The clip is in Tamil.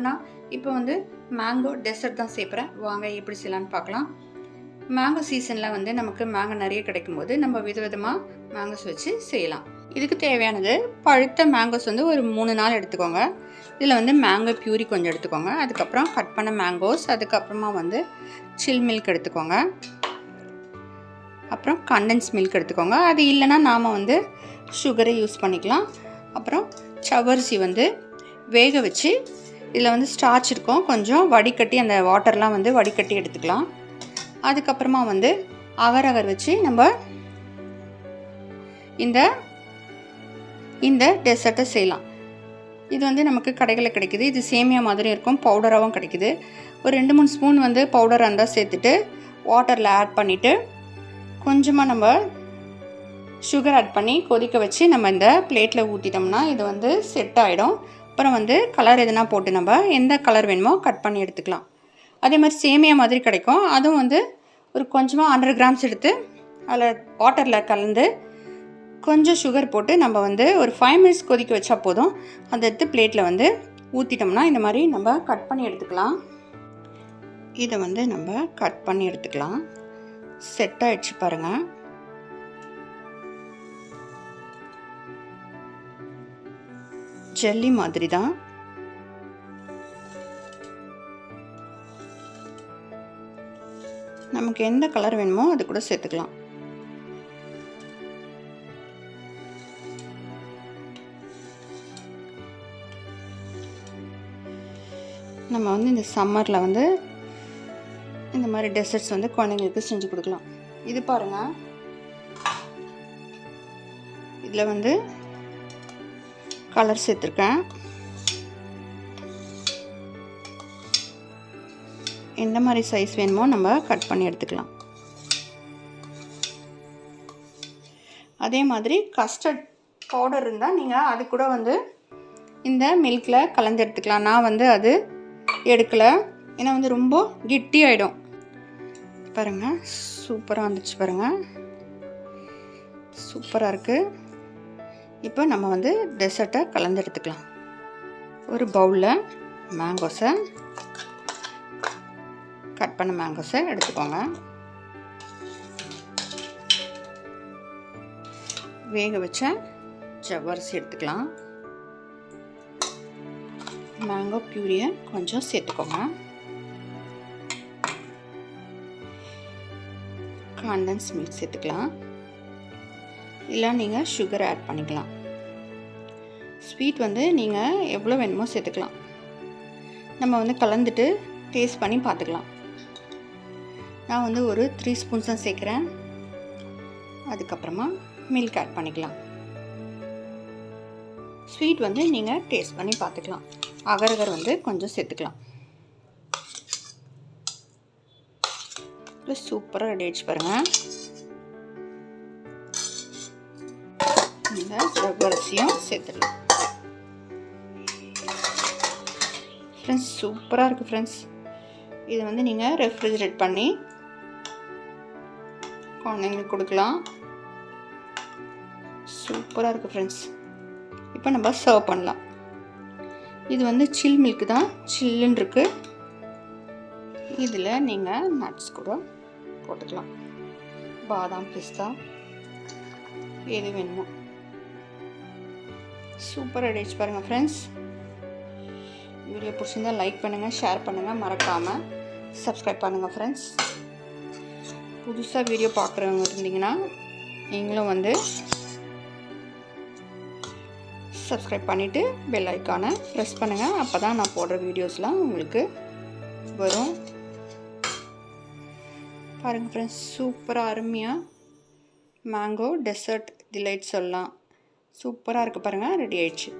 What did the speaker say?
நான் இப்போ வந்து மேங்கோ டெசர்ட் தான் சேர்க்குறேன். வாங்க எப்படி செய்யலான்னு பார்க்கலாம். மேங்கோ சீசனில் வந்து நமக்கு மேங்கோ நிறைய கிடைக்கும் போது நம்ம விதவிதமாக மேங்கோஸ் வச்சு செய்யலாம். இதுக்கு தேவையானது பழுத்த மேங்கோஸ் வந்து ஒரு 3 நாள் எடுத்துக்கோங்க. இதில் வந்து மேங்கோ பியூரி கொஞ்சம் எடுத்துக்கோங்க. அதுக்கப்புறம் கட் பண்ண மேங்கோஸ், அதுக்கப்புறமா வந்து சில் மில்க் எடுத்துக்கோங்க. அப்புறம் கண்டென்ஸ் மில்க் எடுத்துக்கோங்க. அது இல்லைன்னா நாம் வந்து சுகரை யூஸ் பண்ணிக்கலாம். அப்புறம் சவரிசி வந்து வேக வச்சு இதில் வந்து ஸ்டார்ச் இருக்கும், கொஞ்சம் வடிகட்டி அந்த வாட்டர்லாம் வந்து வடிகட்டி எடுத்துக்கலாம். அதுக்கப்புறமா வந்து அகர் வச்சு நம்ம இந்த டெசர்ட்டை செய்யலாம். இது வந்து நமக்கு கடைகளில் கிடைக்குது. இது சேமியா மாதிரி இருக்கும், பவுடராகவும் கிடைக்குது. ஒரு 2-3 ஸ்பூன் வந்து பவுடர் இருந்தால் சேர்த்துட்டு வாட்டரில் ஆட் பண்ணிவிட்டு கொஞ்சமாக நம்ம சுகர் ஆட் பண்ணி கொதிக்க வச்சு நம்ம இந்த பிளேட்டில் ஊற்றிட்டோம்னா இது வந்து செட் ஆகிடும். அப்புறம் வந்து கலர் எதுனா போட்டு நம்ம எந்த கலர் வேணுமோ கட் பண்ணி எடுத்துக்கலாம். அதே மாதிரி சேமியா மாதிரி கிடைக்கும். அதுவும் வந்து ஒரு கொஞ்சமாக 100 கிராம்ஸ் எடுத்து அதில் வாட்டரில் கலந்து கொஞ்சம் சுகர் போட்டு நம்ம வந்து ஒரு 5 மினிட்ஸ் கொதிக்க வச்சா போதும். அதை எடுத்து பிளேட்டில் வந்து ஊற்றிட்டோம்னா இந்த மாதிரி நம்ம கட் பண்ணி எடுத்துக்கலாம். இதை வந்து நம்ம கட் பண்ணி எடுத்துக்கலாம். செட் ஆகிடுச்சு பாருங்கள். ஜெல்லி மாதிரி தான். நமக்கு எந்த கலர் வேணுமோ அது கூட சேர்த்துக்கலாம். நம்ம வந்து இந்த சம்மரில் வந்து இந்த மாதிரி டெசர்ட்ஸ் வந்து குழந்தைங்களுக்கு செஞ்சு கொடுக்கலாம். இது பாருங்கள், இதில் வந்து கலர் சேர்த்துருக்கேன். எந்த மாதிரி சைஸ் வேணுமோ நம்ம கட் பண்ணி எடுத்துக்கலாம். அதே மாதிரி கஸ்டர்ட் பவுடர் இருந்தால் நீங்கள் அது கூட வந்து இந்த மில்கில் கலந்து எடுத்துக்கலாம். நான் வந்து அது எடுக்கலை, ஏன்னா வந்து ரொம்ப கெட்டி ஆகிடும். பாருங்கள், சூப்பராக வந்துச்சு பாருங்கள், சூப்பராக இருக்குது. இப்போ நம்ம வந்து டெசர்ட்டை கலந்து எடுத்துக்கலாம். ஒரு பவுலில் மேங்கோஸை, கட் பண்ண மேங்கோஸை எடுத்துக்கோங்க. வேக வச்ச ஜவ்வரிசி எடுத்துக்கலாம். மேங்கோ பியூரியை கொஞ்சம் சேர்த்துக்கோங்க. கண்டென்ஸ் மில்க் சேர்த்துக்கலாம். இல்லை நீங்கள் சுகர் ஆட் பண்ணிக்கலாம். ஸ்வீட் வந்து நீங்கள் எவ்வளோ வேணுமோ சேர்த்துக்கலாம். நம்ம வந்து கலந்துட்டு டேஸ்ட் பண்ணி பார்த்துக்கலாம். நான் வந்து ஒரு 3 ஸ்பூன்ஸ் தான் சேர்க்குறேன். அதுக்கப்புறமா மில்க் ஆட் பண்ணிக்கலாம். ஸ்வீட் வந்து நீங்கள் டேஸ்ட் பண்ணி பார்த்துக்கலாம். அகர் வந்து கொஞ்சம் சேர்த்துக்கலாம். சூப்பராக ரெடி ஆகிடுச்சு பாருங்கள். இந்த ஜவ்வரிசியும் சேர்த்துடலாம். ஃப்ரெண்ட்ஸ், சூப்பராக இருக்குது ஃப்ரெண்ட்ஸ். இது வந்து நீங்கள் ரெஃப்ரிஜரேட் பண்ணி குழந்தைங்களுக்கு கொடுக்கலாம். சூப்பராக இருக்குது ஃப்ரெண்ட்ஸ். இப்போ நம்ம சர்வ் பண்ணலாம். இது வந்து சில் மில்க் தான், சில்லுன்னு இருக்குது. இதில் நீங்கள் நட்ஸ் கூட போட்டுக்கலாம். பாதாம், பிஸ்தா எது வேணுமோ. சூப்பராக ரெடி பாருங்கள் ஃப்ரெண்ட்ஸ். வீடியோ பிடிச்சிருந்தால் லைக் பண்ணுங்கள், ஷேர் பண்ணுங்கள், மறக்காமல் சப்ஸ்கிரைப் பண்ணுங்கள் ஃப்ரெண்ட்ஸ். புதுசாக வீடியோ பார்க்குறவங்க இருந்தீங்கன்னா நீங்களும் வந்து சப்ஸ்கிரைப் பண்ணிவிட்டு பெல் ஐக்கானை ப்ரெஸ் பண்ணுங்கள். அப்போ தான் நான் போடுற வீடியோஸ்லாம் உங்களுக்கு வரும். பாருங்கள் ஃப்ரெண்ட்ஸ், சூப்பராக அருமையாக மேங்கோ டெசர்ட் டிலைட் சொல்லலாம். சூப்பராக இருக்குது பாருங்கள், ரெடி ஆயிடுச்சு.